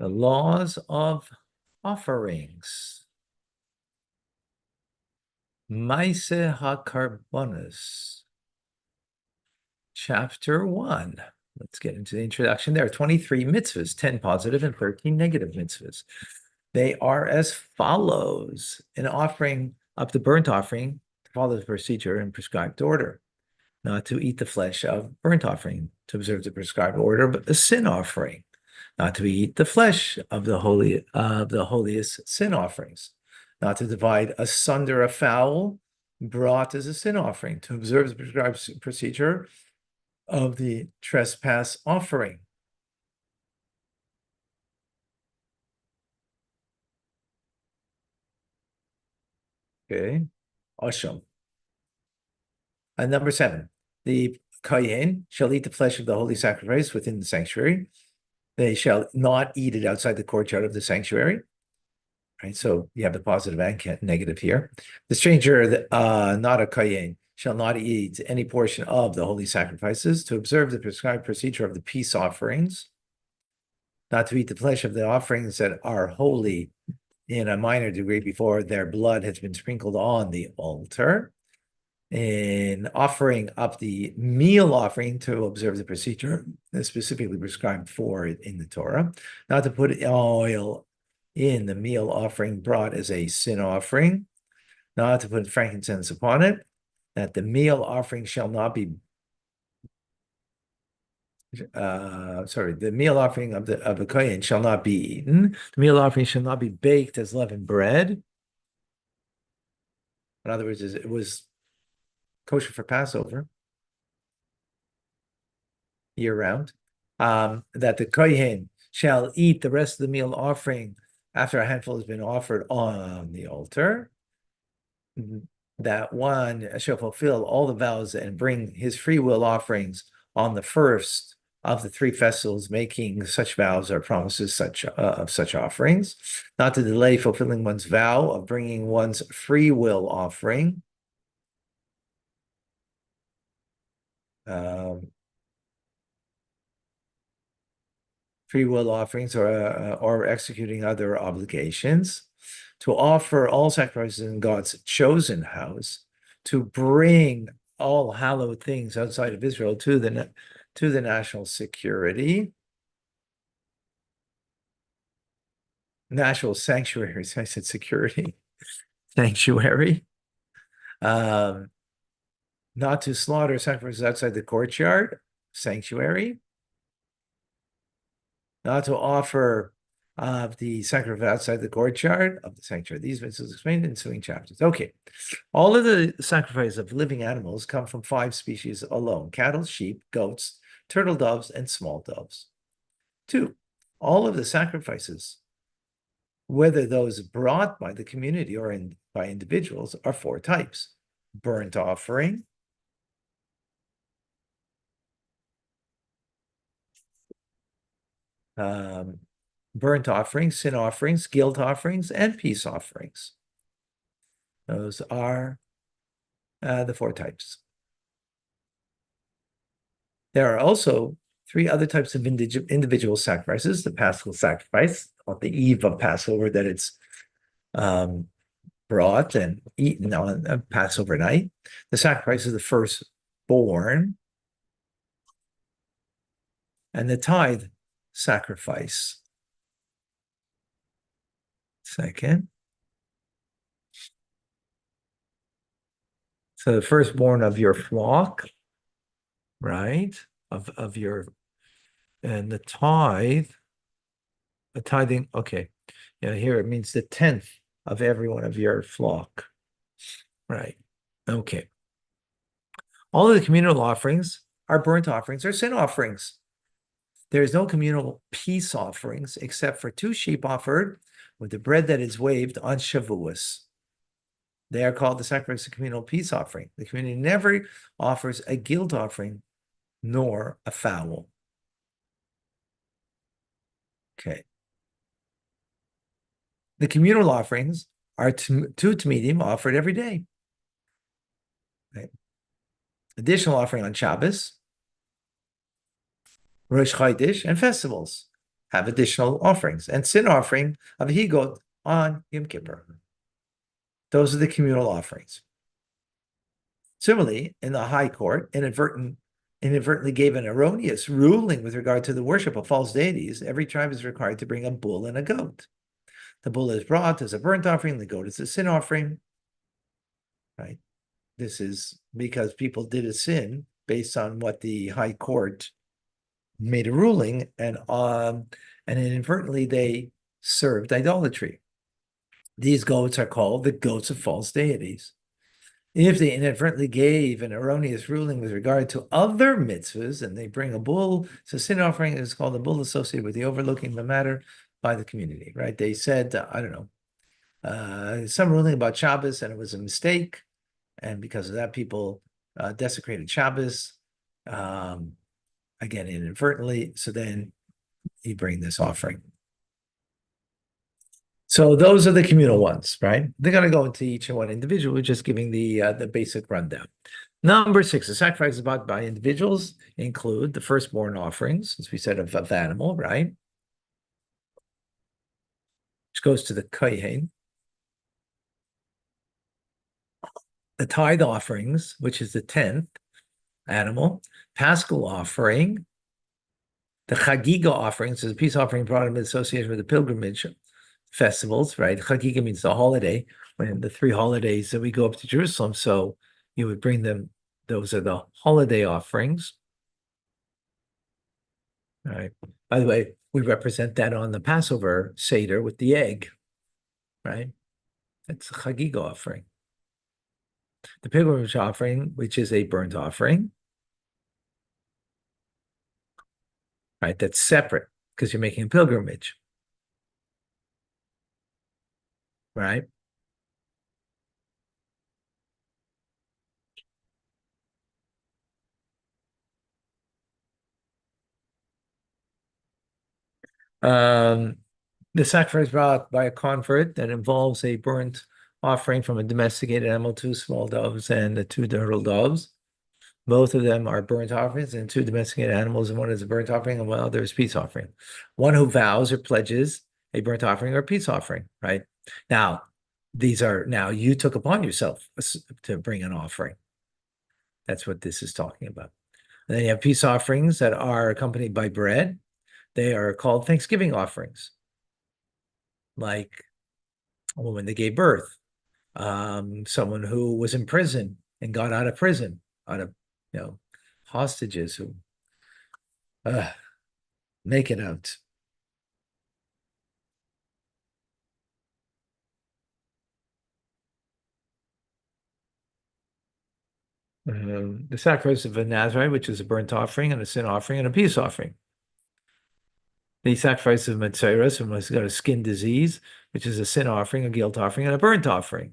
The laws of offerings. Maise HaKarbonos. Chapter 1. Let's get into the introduction. There are 23 mitzvahs, 10 positive and 13 negative mitzvahs. They are as follows. An offering up the burnt offering, follow the procedure in prescribed order. Not to eat the flesh of burnt offering, to observe the prescribed order, but the sin offering. Not to eat the flesh of the holiest sin offerings. Not to divide asunder a fowl brought as a sin offering, to observe the prescribed procedure of the trespass offering. Okay, Asham. And number 7, the Kohen shall eat the flesh of the holy sacrifice within the sanctuary. They shall not eat it outside the courtyard of the sanctuary. Right, so you have the positive and negative here. The stranger, not a Kohen, shall not eat any portion of the holy sacrifices, to observe the prescribed procedure of the peace offerings, not to eat the flesh of the offerings that are holy in a minor degree before their blood has been sprinkled on the altar, in offering up the meal offering to observe the procedure that's specifically prescribed for it in the Torah, not to put oil in the meal offering brought as a sin offering, not to put frankincense upon it, that the meal offering shall not be the meal offering of a kohen shall not be eaten. The meal offering shall not be baked as leavened bread. In other words, it was kosher for Passover year round. That the kohen shall eat the rest of the meal offering after a handful has been offered on the altar. That one shall fulfill all the vows and bring his free will offerings on the first of the 3 festivals, making such vows or promises of such offerings, not to delay fulfilling one's vow of bringing one's free will offering. Free will offerings or executing other obligations, to offer all sacrifices in God's chosen house, to bring all hallowed things outside of Israel to the national security, national sanctuaries. I said security, sanctuary. Not to slaughter sacrifices outside the courtyard, sanctuary. Not to offer the sacrifice outside the courtyard of the sanctuary. These mitzvahs explained in ensuing chapters. Okay. All of the sacrifices of living animals come from 5 species alone: cattle, sheep, goats, turtle doves, and small doves. 2, all of the sacrifices, whether those brought by the community or by individuals, are 4 types: burnt offering, burnt offerings, sin offerings, guilt offerings, and peace offerings. Those are the 4 types. There are also 3 other types of individual sacrifices: the Paschal sacrifice, on the eve of Passover, that it's brought and eaten on Passover night; the sacrifice of the firstborn; and the tithe sacrifice. Second. So the firstborn of your flock, right? Of your, and the tithing, okay. Yeah, here it means the 10th of every one of your flock. Right. Okay. All of the communal offerings are burnt offerings or sin offerings. There is no communal peace offerings except for 2 sheep offered with the bread that is waved on Shavuos. They are called the sacrifice of communal peace offering. The community never offers a guilt offering nor a fowl. Okay. The communal offerings are 2 tamidim offered every day. Right. Additional offering on Shabbos, Rosh Chodesh, and festivals. have additional offerings, and sin offering of a he-goat on Yom Kippur. Those are the communal offerings. Similarly, in the high court, inadvertently gave an erroneous ruling with regard to the worship of false deities. Every tribe is required to bring a bull and a goat. The bull is brought as a burnt offering, the goat is a sin offering, right? This is because people did a sin based on what the high court made a ruling, and inadvertently they served idolatry. These goats are called the goats of false deities. If they inadvertently gave an erroneous ruling with regard to other mitzvahs, and they bring a bull, it's a sin offering, it's called a bull associated with the overlooking the matter by the community, right? They said, I don't know, some ruling about Shabbos, and it was a mistake, and because of that, people desecrated Shabbos, again, inadvertently, so then you bring this offering. So those are the communal ones, right? They're going to go into each and one individual. We're just giving the basic rundown. Number 6, the sacrifices brought by individuals include the firstborn offerings, as we said, of animal, right? Which goes to the kohen. The tithe offerings, which is the 10th animal. Paschal offering. The chagiga offerings is a peace offering brought in association with the pilgrimage festivals, right? Chagiga means the holiday, when the 3 holidays that we go up to Jerusalem. So you would bring them, those are the holiday offerings. All right. By the way, we represent that on the Passover Seder with the egg, right? That's a chagiga offering. The pilgrimage offering, which is a burnt offering, right? That's separate because you're making a pilgrimage, right? The sacrifice brought by a convert that involves a burnt offering from a domesticated animal, 2 small doves and the 2 turtle doves. Both of them are burnt offerings, and 2 domesticated animals, and one is a burnt offering and one other is peace offering. One who vows or pledges a burnt offering or a peace offering, right? Now, you took upon yourself to bring an offering. That's what this is talking about. And then you have peace offerings that are accompanied by bread. They are called Thanksgiving offerings, like a woman that gave birth, someone who was in prison and got out of prison, out of hostages who make it out. The sacrifice of a Nazarite, which is a burnt offering and a sin offering and a peace offering. The sacrifice of Metzeres, who has got a skin disease, which is a sin offering, a guilt offering, and a burnt offering.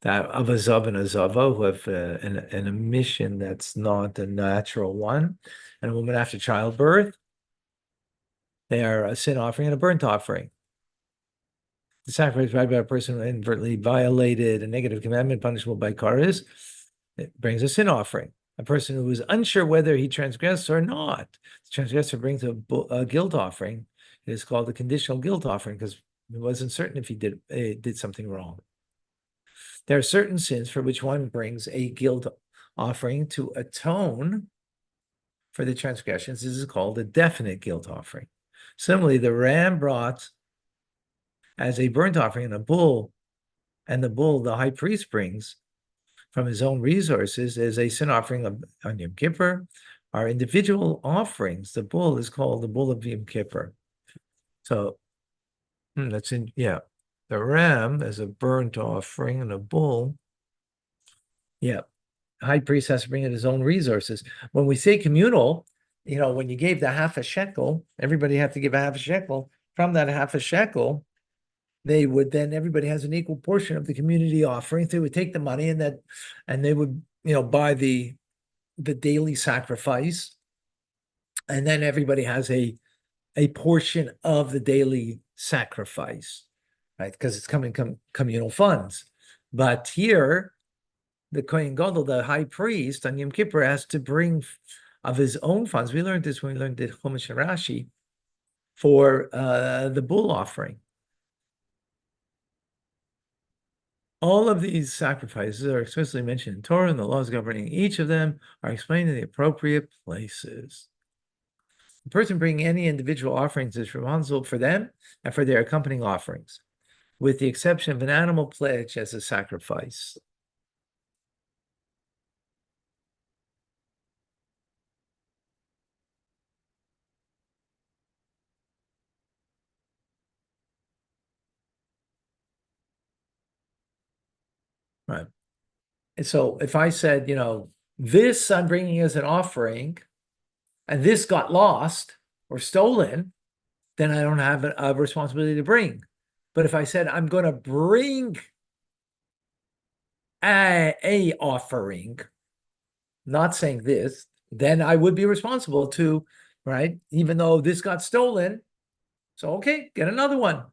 That of a Zav and a Zava, who have an emission that's not a natural one, and a woman after childbirth, they are a sin offering and a burnt offering. The sacrifice provided by a person who inadvertently violated a negative commandment punishable by kares, it brings a sin offering. A person who is unsure whether he transgressed or not, the transgressor brings a guilt offering. It is called a conditional guilt offering because he wasn't certain if he did something wrong. There are certain sins for which one brings a guilt offering to atone for the transgressions. This is called a definite guilt offering. Similarly, the ram brought as a burnt offering and the bull the high priest brings from his own resources is a sin offering on Yom Kippur. Our individual offerings, the bull is called the bull of Yom Kippur. So the ram as a burnt offering and a bull. Yeah, high priest has to bring in his own resources. When we say communal, when you gave the half a shekel, everybody had to give a half a shekel. From that half a shekel, everybody has an equal portion of the community offering. So they would take the money and they would, buy the daily sacrifice. And then everybody has a portion of the daily sacrifice, right? Because it's coming communal funds. But here, the Kohen Gadol, the high priest on Yom Kippur, has to bring of his own funds. We learned this when we learned the Chumash and Rashi. for the bull offering. All of these sacrifices are explicitly mentioned in Torah, and the laws governing each of them are explained in the appropriate places. The person bringing any individual offerings is responsible for them and for their accompanying offerings, with the exception of an animal pledge as a sacrifice. Right. And so if I said, this I'm bringing as an offering, and this got lost or stolen, then I don't have a responsibility to bring. But if I said I'm going to bring a offering, not saying this, then I would be responsible to, right? Even though this got stolen. So, okay, get another one.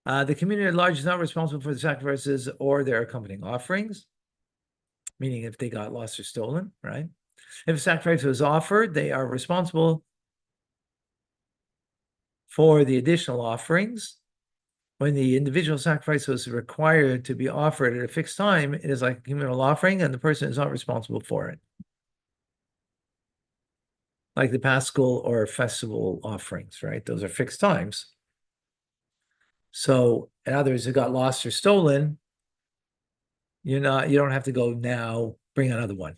The community at large is not responsible for the sacrifices or their accompanying offerings, meaning if they got lost or stolen, right? If a sacrifice was offered, they are responsible for the additional offerings. When the individual sacrifice was required to be offered at a fixed time, it is like a communal offering, and the person is not responsible for it. Like the Paschal or festival offerings, right? Those are fixed times. So, in other words, it got lost or stolen, you don't have to go now, bring another one.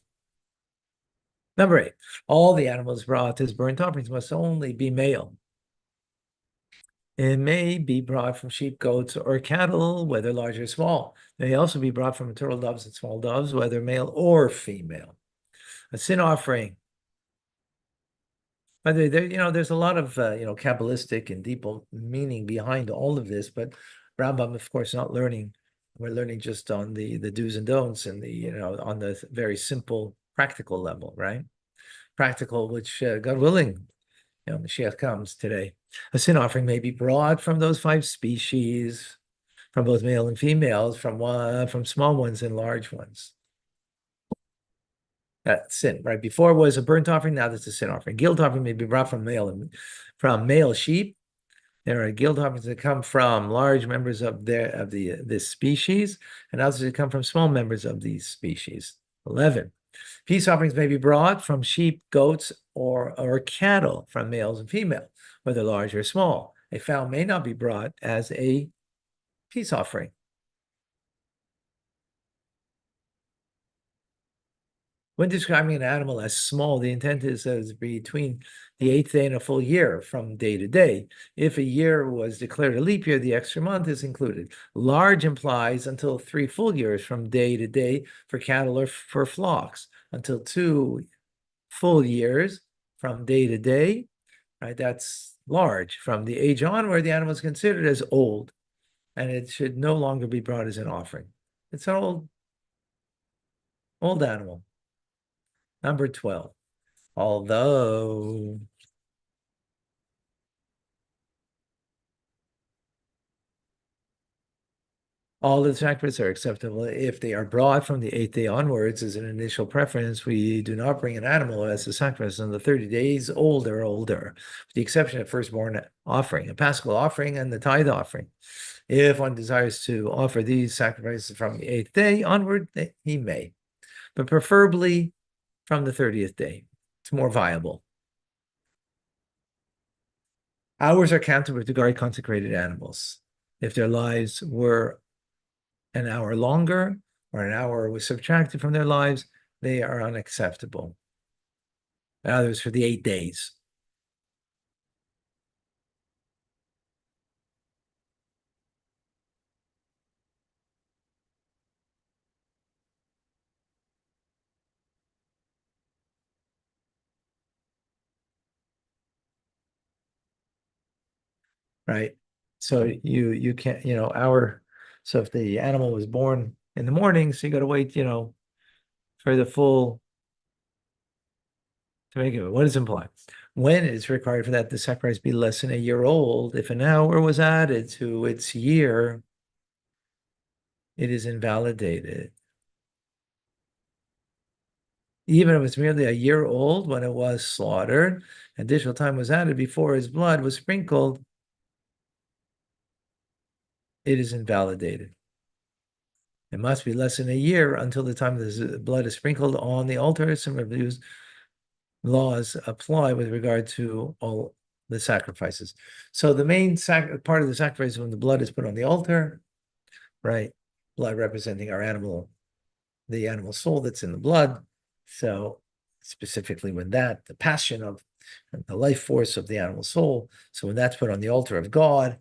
Number 8, all the animals brought as burnt offerings must only be male. It may be brought from sheep, goats, or cattle, whether large or small. It may also be brought from turtle doves and small doves, whether male or female. A sin offering. By the way, there's a lot of Kabbalistic and deep meaning behind all of this, but Rambam, of course, not learning. We're learning just on the do's and don'ts and on the very simple practical level, right? Practical, which God willing, Mashiach comes today. A sin offering may be brought from those 5 species, from both male and females, from small ones and large ones. Sin, right? Before it was a burnt offering, now that's a sin offering. Guilt offering may be brought from male sheep. There are guilt offerings that come from large members of this species, and others that come from small members of these species. 11. Peace offerings may be brought from sheep, goats, or cattle, from males and females, whether large or small. A fowl may not be brought as a peace offering. When describing an animal as small, the intent is as between the 8th day and a full year from day to day. If a year was declared a leap year, the extra month is included. Large implies until 3 full years from day to day for cattle or for flocks, until 2 full years from day to day, right? That's large. From the age on where the animal is considered as old, and it should no longer be brought as an offering. It's an old animal. Number 12. Although all the sacrifices are acceptable if they are brought from the 8th day onwards as an initial preference, we do not bring an animal as a sacrifice on the 30 days old or older, with the exception of firstborn offering, a Paschal offering, and the tithe offering. If one desires to offer these sacrifices from the 8th day onward, he may, but preferably from the 30th day. It's more viable. Hours are counted with regard to consecrated animals. If their lives were an hour longer or an hour was subtracted from their lives, they are unacceptable. Others for the 8 days. Right. So you can't, so if the animal was born in the morning, so you got to wait, for the full to make it. What does it imply? When it's required for that the sacrifice be less than a year old, if an hour was added to its year, it is invalidated. even if it's merely a year old when it was slaughtered, additional time was added before his blood was sprinkled, it is invalidated. It must be less than a year until the time the blood is sprinkled on the altar. Some of these laws apply with regard to all the sacrifices. So the main part of the sacrifice is when the blood is put on the altar, right? Blood representing our animal, the animal soul that's in the blood. So specifically when that, the passion of the life force of the animal soul. So when that's put on the altar of God,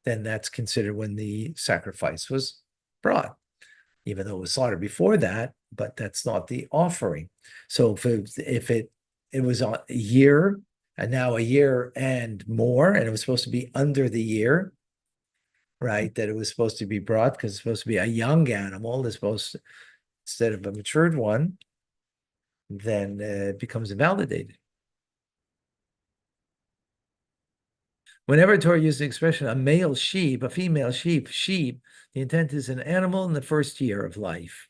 then that's considered when the sacrifice was brought, even though it was slaughtered before that, but that's not the offering. So if it was a year and now a year and more, and it was supposed to be under the year, right? That it was supposed to be brought because it's supposed to be a young animal, it's supposed to, instead of a matured one, then it becomes invalidated. Whenever Torah uses the expression a male sheep, a female sheep, the intent is an animal in the first year of life,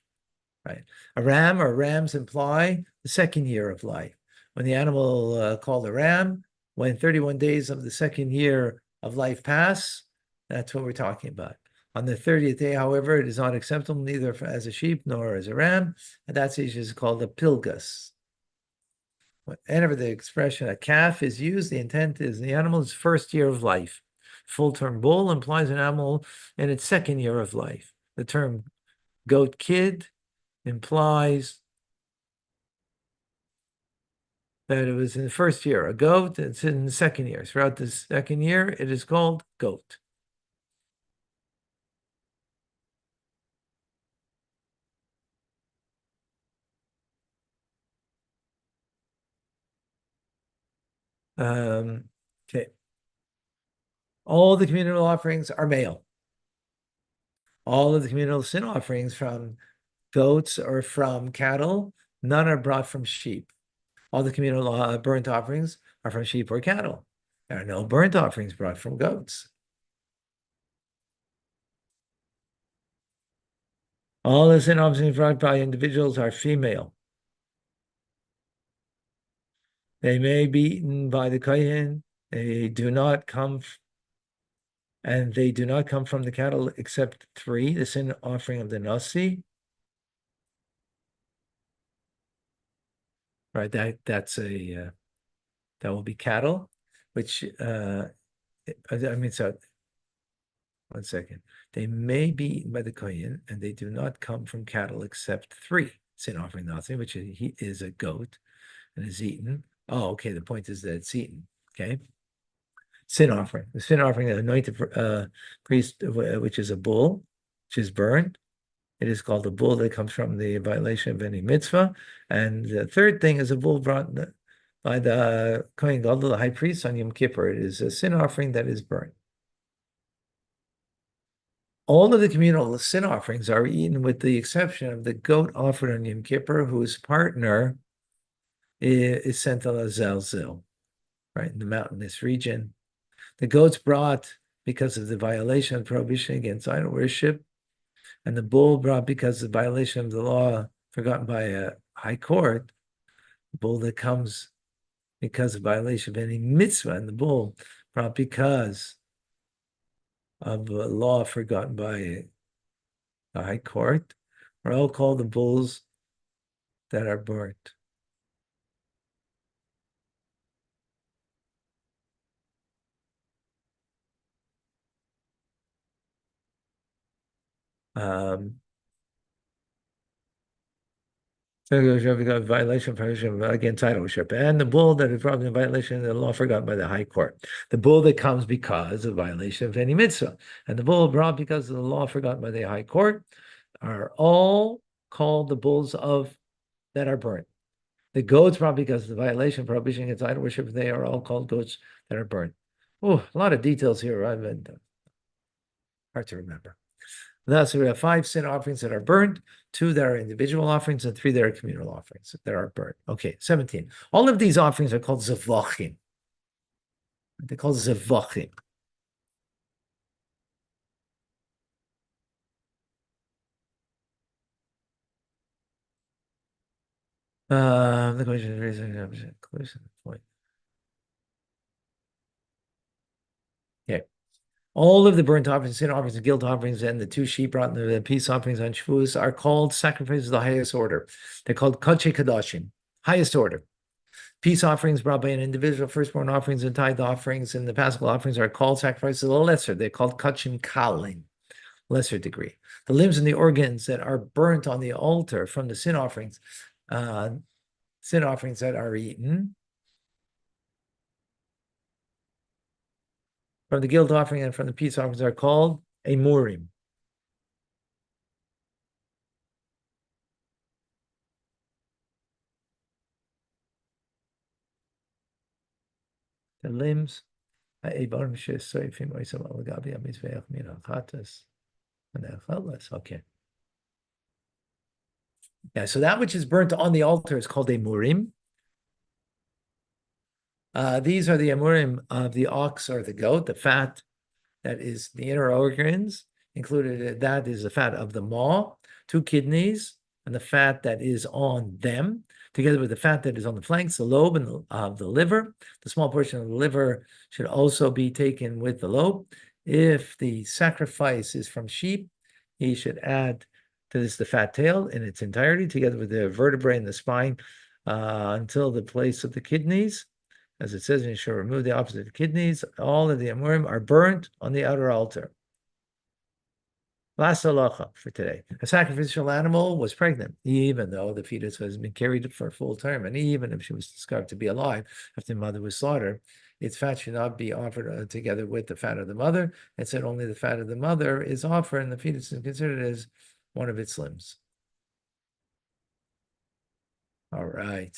right? A ram or rams imply the second year of life. When the animal called a ram, when 31 days of the second year of life pass, that's what we're talking about. On the 30th day, however, it is not acceptable neither as a sheep nor as a ram, and that stage is called a pilgus. Whenever the expression a calf is used, the intent is the animal's first year of life. Full-term bull implies an animal in its second year of life. The term goat kid implies that it was in the first year. A goat, it's in the second year. Throughout the second year, it is called goat. Okay. All the communal offerings are male. All of the communal sin offerings from goats or from cattle, none are brought from sheep. All the communal burnt offerings are from sheep or cattle. There are no burnt offerings brought from goats. All the sin offerings brought by individuals are female. They may be eaten by the kohen. They do not come, and they do not come from the cattle except three: the sin offering of the nasi. Right, that's a that will be cattle, which I mean, so 1 second. They may be eaten by the kohen, and they do not come from cattle except three: sin offering nasi, which is a goat, and is eaten. Oh, okay. The point is that it's eaten. Okay. Sin offering. The sin offering, the anointed priest, which is a bull, which is burned. It is called a bull that comes from the violation of any mitzvah. And the third thing is a bull brought by the Kohen Gadol, the high priest, on Yom Kippur. It is a sin offering that is burned. All of the communal sin offerings are eaten with the exception of the goat offered on Yom Kippur, whose partner is sent on a zelzil, right, in the mountainous region. The goats brought because of the violation of prohibition against idol worship, and the bull brought because of the violation of the law forgotten by a high court. The bull that comes because of violation of any mitzvah, and the bull brought because of a law forgotten by a high court, are all called the bulls that are burnt. Um, violation against idol worship, and the bull that is brought in violation of the law forgotten by the high court. The bull that comes because of violation of any mitzvah, and the bull brought because of the law forgotten by the high court, are all called the bulls of that are burnt. The goats brought because of the violation, prohibition against idol worship, they are all called goats that are burnt. Oh, a lot of details here. I've been hard to remember. Thus, we have 5 sin offerings that are burnt, 2 that are individual offerings, and 3 that are communal offerings that are burnt. Okay, 17. All of these offerings are called zavachim. They're called zavachim. The question is raising point. Okay. All of the burnt offerings, sin offerings, and guilt offerings, and the two sheep brought in the peace offerings on Shavuos are called sacrifices of the highest order. They're called Kodesh Kadashim, highest order. Peace offerings brought by an individual, firstborn offerings, and tithe offerings, and the Paschal offerings are called sacrifices of the lesser. They're called Kachim Kalim, lesser degree. The limbs and the organs that are burnt on the altar from the sin offerings that are eaten, from the guilt offering and from the peace offerings are called Emurim. The limbs, okay. Yeah, so that which is burnt on the altar is called Emurim. These are the Emurim of the ox or the goat, the fat that is the inner organs. Included that is the fat of the maw, 2 kidneys, and the fat that is on them, together with the fat that is on the flanks, the lobe, and the liver. The small portion of the liver should also be taken with the lobe. If the sacrifice is from sheep, he should add to this the fat tail in its entirety, together with the vertebrae and the spine, until the place of the kidneys. As it says, you shall remove the opposite of the kidneys. All of the amurim are burnt on the outer altar. Last halacha for today. A sacrificial animal was pregnant, even though the fetus has been carried for a full term, and even if she was discovered to be alive after the mother was slaughtered, its fat should not be offered together with the fat of the mother. It said only the fat of the mother is offered, and the fetus is considered as one of its limbs. All right.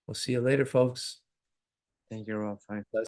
We'll see you later, folks. Thank you, Rav.